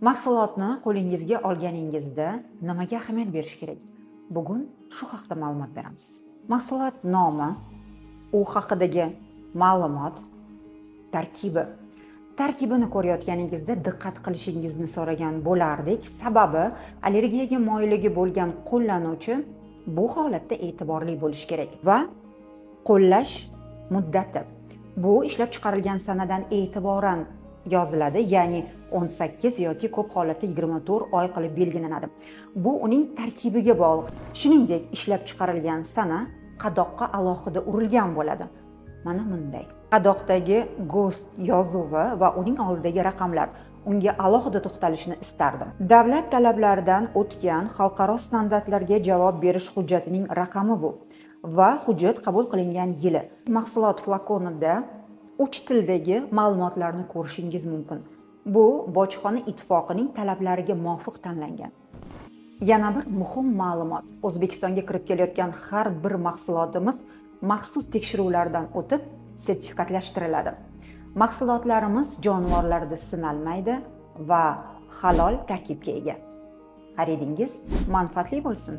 Mahsulotni qo'lingizga olganingizda nimaga ahamiyat berish kerak? Bugun shu haqida ma'lumot beramiz. Mahsulot nomi, u haqidagi ma'lumot, tarkibi. Tarkibini ko'rayotganingizda diqqat qilishingizni so'ragan bo'lardik. Sababi allergiyaga moyilligi bo'lgan qo'llanuvchi bu holatda e'tiborli bo'lish kerak va qo'llash muddati. Bu ishlab chiqarilgan sanadan e'tiboran yoziladi, ya'ni 18 yoki ko'p holatda 24 oy qilib belgilanadi. Bu uning tarkibiga bog'liq. Shuningdek, ishlab chiqarilgan sana qadoqqa alohida urilgan bo'ladi. Mana bunday. Qadoqdagi GOST yozuvi va uning oldidagi raqamlar unga alohida to'xtalishni istardim. Davlat talablaridan o'tgan xalqaro standartlarga javob berish hujjatining raqami bu va hujjat qabul qilingan yili. Mahsulot flakonida 3 tildagi ma'lumotlarni ko'rishingiz mumkin. Bu bojxona ittifoqining talablariga muvofiq tanlangan. Yana bir muhim ma'lumot. O'zbekistonga kirib kelayotgan har bir mahsulotimiz maxsus tekshiruvlardan o'tib sertifikatlashtiriladi. Mahsulotlarimiz jonivorlarda sinalmaydi va halol tarkibga ega. Xaridingiz manfaatli bo'lsin.